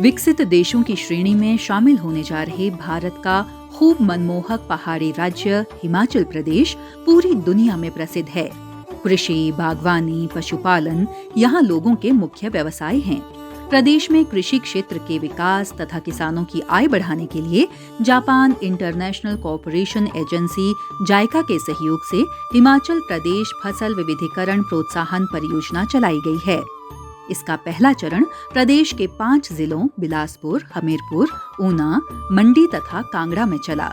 विकसित देशों की श्रेणी में शामिल होने जा रहे भारत का खूब मनमोहक पहाड़ी राज्य हिमाचल प्रदेश पूरी दुनिया में प्रसिद्ध है। कृषि, बागवानी, पशुपालन यहाँ लोगों के मुख्य व्यवसाय हैं। प्रदेश में कृषि क्षेत्र के विकास तथा किसानों की आय बढ़ाने के लिए जापान इंटरनेशनल कोऑपरेशन एजेंसी जायका के सहयोग से हिमाचल प्रदेश फसल विविधीकरण प्रोत्साहन परियोजना चलाई गई है। इसका पहला चरण प्रदेश के 5 जिलों बिलासपुर, हमीरपुर, ऊना, मंडी तथा कांगड़ा में चला।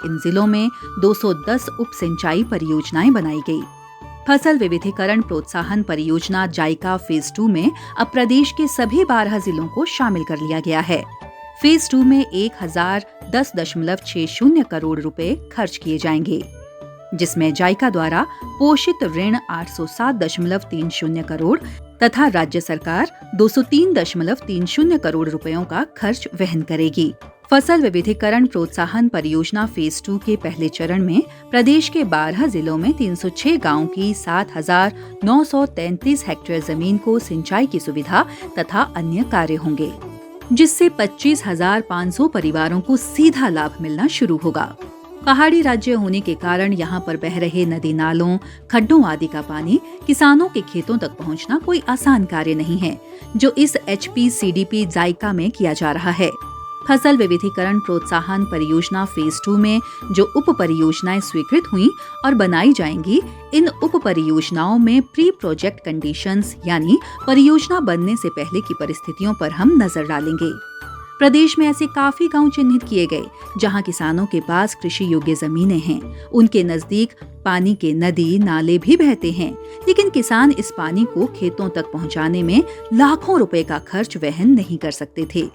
इन जिलों में 210 उप सिंचाई परियोजनाएं बनाई गई। फसल विविधीकरण प्रोत्साहन परियोजना जायका फेज 2 में अब प्रदेश के सभी 12 जिलों को शामिल कर लिया गया है। फेज 2 में 1010.60 करोड़ रुपए खर्च किए जाएंगे, जिसमें जायका द्वारा पोषित ऋण 807.30 करोड़ तथा राज्य सरकार 203.30 करोड़ रुपयों का खर्च वहन करेगी। फसल विविधीकरण प्रोत्साहन परियोजना फेज 2 के पहले चरण में प्रदेश के 12 जिलों में 306 गांवों की 7,933 हेक्टेयर जमीन को सिंचाई की सुविधा तथा अन्य कार्य होंगे, जिससे 25,500 परिवारों को सीधा लाभ मिलना शुरू होगा। पहाड़ी राज्य होने के कारण यहाँ पर बह रहे नदी नालों, खड्डों आदि का पानी किसानों के खेतों तक पहुँचना कोई आसान कार्य नहीं है, जो इस HPCDP जायका में किया जा रहा है। फसल विविधीकरण प्रोत्साहन परियोजना फेज 2 में जो उप परियोजनाएं स्वीकृत हुई और बनाई जाएंगी, इन उप परियोजनाओं में प्री प्रोजेक्ट कंडीशंस यानी परियोजना बनने से पहले की परिस्थितियों पर हम नजर डालेंगे। प्रदेश में ऐसे काफी गांव चिन्हित किए गए जहां किसानों के पास कृषि योग्य जमीनें हैं। उनके नजदीक पानी के नदी नाले भी बहते हैं, लेकिन किसान इस पानी को खेतों तक पहुंचाने में लाखों रुपए का खर्च वहन नहीं कर सकते थे।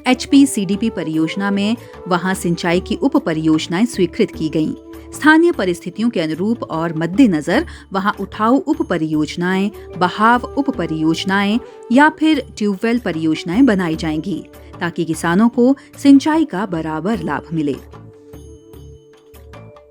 HPCDP परियोजना में वहां सिंचाई की उप परियोजनाएं स्वीकृत की गईं। स्थानीय परिस्थितियों के अनुरूप और मद्देनजर वहां उठाऊ उप परियोजनाएं, बहाव उप परियोजनाएं या फिर ट्यूबवेल परियोजनाएं बनाई जाएंगी, ताकि किसानों को सिंचाई का बराबर लाभ मिले।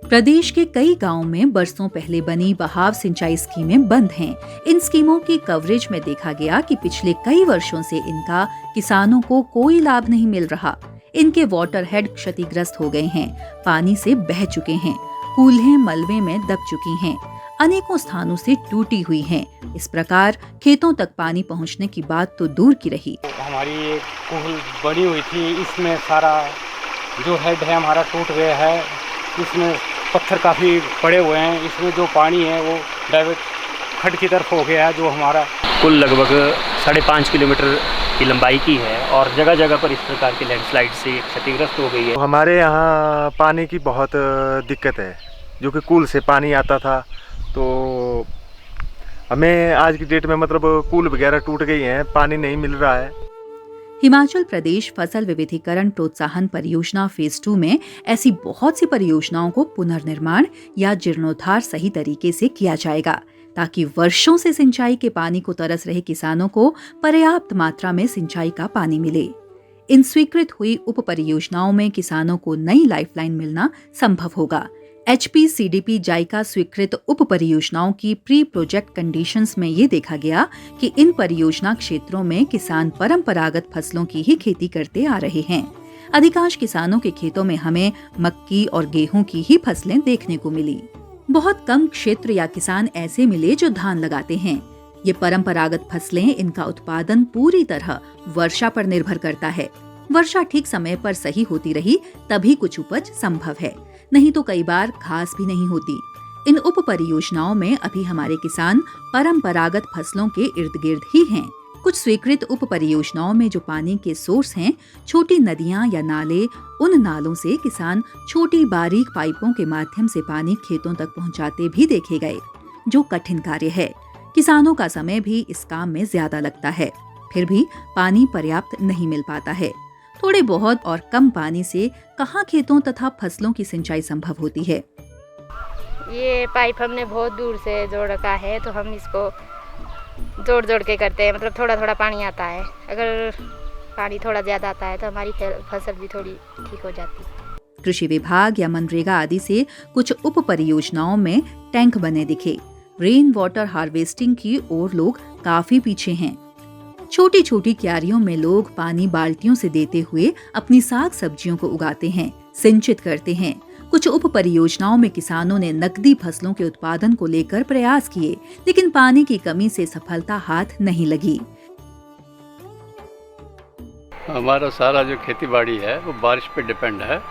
प्रदेश के कई गांवों में बरसों पहले बनी बहाव सिंचाई स्कीमें बंद हैं। इन स्कीमों की कवरेज में देखा गया कि पिछले कई वर्षों से इनका किसानों को कोई लाभ नहीं मिल रहा। इनके वाटर हेड क्षतिग्रस्त हो गए हैं, पानी से बह चुके हैं, कूल्हें मलबे में दब चुकी हैं, अनेकों स्थानों से टूटी हुई हैं। इस प्रकार खेतों तक पानी पहुंचने की बात तो दूर की रही। हमारी एक कूल बनी हुई थी, इसमें सारा जो हेड है हमारा टूट गया है। इसमें पत्थर काफ़ी पड़े हुए हैं। इसमें जो पानी है वो डायरेक्ट खड्ड की तरफ हो गया है। जो हमारा कुल लगभग 5.5 किलोमीटर की लंबाई की है और जगह जगह पर इस प्रकार की लैंडस्लाइड से क्षतिग्रस्त हो गई है। हमारे यहाँ पानी की बहुत दिक्कत है, जो कि कूल से पानी आता था, तो हमें आज की डेट में मतलब कूल वगैरह टूट गई हैं, पानी नहीं मिल रहा है। हिमाचल प्रदेश फसल विविधीकरण प्रोत्साहन परियोजना फेज 2 में ऐसी बहुत सी परियोजनाओं को पुनर्निर्माण या जीर्णोद्धार सही तरीके से किया जाएगा, ताकि वर्षों से सिंचाई के पानी को तरस रहे किसानों को पर्याप्त मात्रा में सिंचाई का पानी मिले। इन स्वीकृत हुई उप परियोजनाओं में किसानों को नई लाइफलाइन मिलना संभव होगा। HPCDP जायका स्वीकृत उप परियोजनाओं की प्री प्रोजेक्ट कंडीशंस में ये देखा गया कि इन परियोजना क्षेत्रों में किसान परंपरागत फसलों की ही खेती करते आ रहे हैं। अधिकांश किसानों के खेतों में हमें मक्की और गेहूं की ही फसलें देखने को मिली। बहुत कम क्षेत्र या किसान ऐसे मिले जो धान लगाते हैं। ये परंपरागत फसलें, इनका उत्पादन पूरी तरह वर्षा पर निर्भर करता है। वर्षा ठीक समय पर सही होती रही तभी कुछ उपज संभव है, नहीं तो कई बार घास भी नहीं होती। इन उप परियोजनाओं में अभी हमारे किसान परंपरागत फसलों के इर्द गिर्द ही हैं। कुछ स्वीकृत उप परियोजनाओं में जो पानी के सोर्स हैं, छोटी नदियां या नाले, उन नालों से किसान छोटी बारीक पाइपों के माध्यम से पानी खेतों तक पहुंचाते भी देखे गए, जो कठिन कार्य है। किसानों का समय भी इस काम में ज्यादा लगता है, फिर भी पानी पर्याप्त नहीं मिल पाता है। थोड़े बहुत और कम पानी से कहाँ खेतों तथा फसलों की सिंचाई संभव होती है। ये पाइप हमने बहुत दूर से जोड़ रखा है, तो हम इसको जोड़ जोड़ के करते हैं। मतलब थोड़ा थोड़ा पानी आता है। अगर पानी थोड़ा ज़्यादा आता है तो हमारी फसल भी थोड़ी ठीक हो जाती है। कृषि विभाग या मनरेगा आदि से कुछ उप परियोजनाओं में टैंक बने दिखे। रेन वाटर हार्वेस्टिंग की ओर लोग काफी पीछे हैं। छोटी छोटी क्यारियों में लोग पानी बाल्टियों से देते हुए अपनी साग सब्जियों को उगाते हैं, सिंचित करते हैं। कुछ उप परियोजनाओं में किसानों ने नकदी फसलों के उत्पादन को लेकर प्रयास किए, लेकिन पानी की कमी से सफलता हाथ नहीं लगी। हमारा सारा जो खेती बाड़ी है वो बारिश पे डिपेंड है।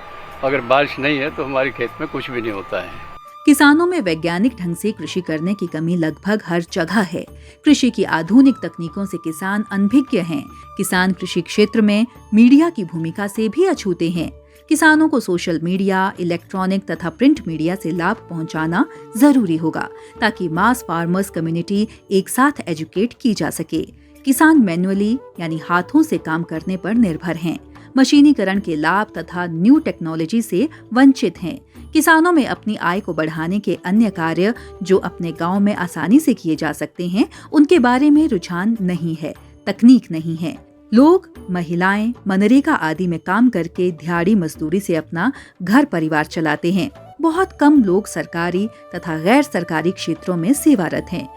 अगर बारिश नहीं है तो हमारे खेत में कुछ भी नहीं होता है। किसानों में वैज्ञानिक ढंग से कृषि करने की कमी लगभग हर जगह है। कृषि की आधुनिक तकनीकों से किसान अनभिज्ञ हैं। किसान कृषि क्षेत्र में मीडिया की भूमिका से भी अछूते हैं। किसानों को सोशल मीडिया, इलेक्ट्रॉनिक तथा प्रिंट मीडिया से लाभ पहुंचाना जरूरी होगा, ताकि मास फार्मर्स कम्युनिटी एक साथ एजुकेट की जा सके। किसान मैन्युअली यानी हाथों से काम करने पर निर्भर हैं। मशीनीकरण के लाभ तथा न्यू टेक्नोलॉजी से वंचित हैं। किसानों में अपनी आय को बढ़ाने के अन्य कार्य जो अपने गांव में आसानी से किए जा सकते हैं, उनके बारे में रुझान नहीं है, तकनीक नहीं है। लोग, महिलाएं मनरेगा आदि में काम करके दिहाड़ी मजदूरी से अपना घर परिवार चलाते हैं। बहुत कम लोग सरकारी तथा गैर सरकारी क्षेत्रों में सेवारत हैं।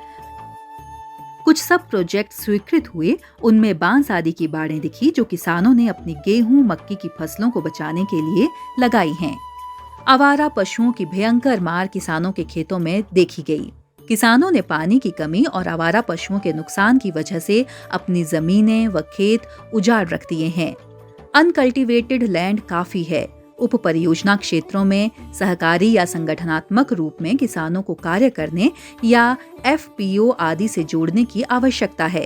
कुछ सब प्रोजेक्ट स्वीकृत हुए, उनमें बांस आदि की बाड़ें दिखी जो किसानों ने अपनी गेहूं, मक्की की फसलों को बचाने के लिए लगाई हैं। आवारा पशुओं की भयंकर मार किसानों के खेतों में देखी गई। किसानों ने पानी की कमी और आवारा पशुओं के नुकसान की वजह से अपनी जमीनें व खेत उजाड़ रख दिए हैं। अनकल्टिवेटेड लैंड काफी है। उप परियोजना क्षेत्रों में सहकारी या संगठनात्मक रूप में किसानों को कार्य करने या FPO आदि से जोड़ने की आवश्यकता है।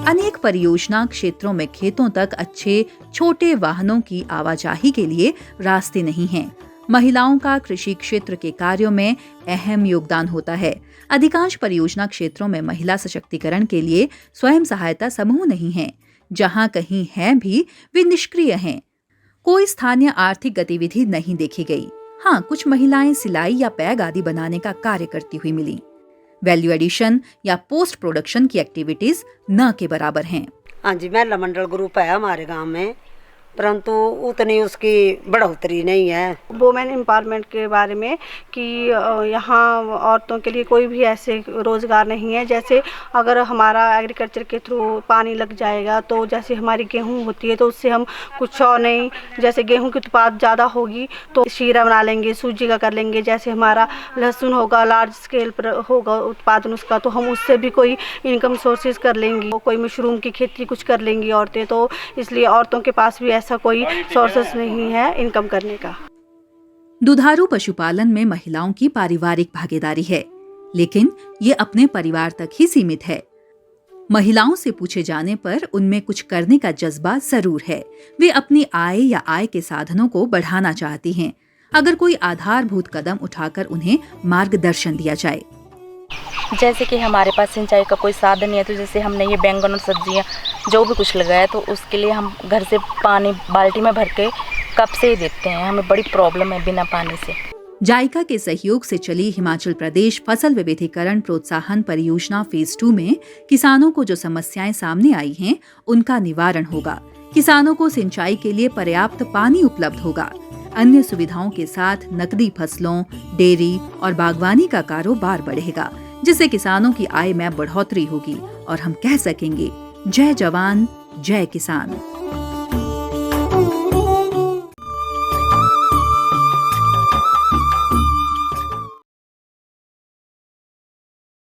अनेक परियोजना क्षेत्रों में खेतों तक अच्छे छोटे वाहनों की आवाजाही के लिए रास्ते नहीं हैं। महिलाओं का कृषि क्षेत्र के कार्यों में अहम योगदान होता है। अधिकांश परियोजना क्षेत्रों में महिला सशक्तिकरण के लिए स्वयं सहायता समूह नहीं हैं। जहां कहीं हैं भी, वे निष्क्रिय हैं। कोई स्थानीय आर्थिक गतिविधि नहीं देखी गई। हाँ, कुछ महिलाएं सिलाई या बैग आदि बनाने का कार्य करती हुई मिली। वैल्यू एडिशन या पोस्ट प्रोडक्शन की एक्टिविटीज न के बराबर हैं। हाँ जी, महिला मंडल ग्रुप है हमारे गांव में, परंतु उतनी उसकी बढ़ोतरी नहीं है। वुमेन एम्पावरमेंट के बारे में कि यहाँ औरतों के लिए कोई भी ऐसे रोज़गार नहीं है। जैसे अगर हमारा एग्रीकल्चर के थ्रू पानी लग जाएगा तो जैसे हमारी गेहूँ होती है तो उससे हम कुछ और नहीं, जैसे गेहूँ की उत्पाद ज़्यादा होगी तो शीरा बना लेंगे, सूजी का कर लेंगे। जैसे हमारा लहसुन होगा, लार्ज स्केल पर होगा उत्पादन उसका, तो हम उससे भी कोई इनकम सोर्सेज कर लेंगी। कोई मशरूम की खेती कुछ कर लेंगी औरतें। तो इसलिए औरतों के पास भी ऐसा कोई सोर्सेस नहीं है इनकम करने का। दुधारू पशुपालन में महिलाओं की पारिवारिक भागीदारी है, लेकिन ये अपने परिवार तक ही सीमित है। महिलाओं से पूछे जाने पर उनमें कुछ करने का जज्बा जरूर है। वे अपनी आय या आय के साधनों को बढ़ाना चाहती हैं। अगर कोई आधारभूत कदम उठाकर उन्हें मार्गदर्शन दिया जाए। जैसे कि हमारे पास सिंचाई का कोई साधन नहीं है, तो जैसे हमने ये बैंगन और सब्जियां जो भी कुछ लगाया तो उसके लिए हम घर से पानी बाल्टी में भर के कप से ही देते हैं। हमें बड़ी प्रॉब्लम है बिना पानी से। जायका के सहयोग से चली हिमाचल प्रदेश फसल विविधीकरण प्रोत्साहन परियोजना फेज 2 में किसानों को जो समस्याएं सामने आई हैं, उनका निवारण होगा। किसानों को सिंचाई के लिए पर्याप्त पानी उपलब्ध होगा। अन्य सुविधाओं के साथ नकदी फसलों, डेयरी और बागवानी का कारोबार बढ़ेगा, जिससे किसानों की आय में बढ़ोतरी होगी और हम कह सकेंगे, जय जवान, जय किसान।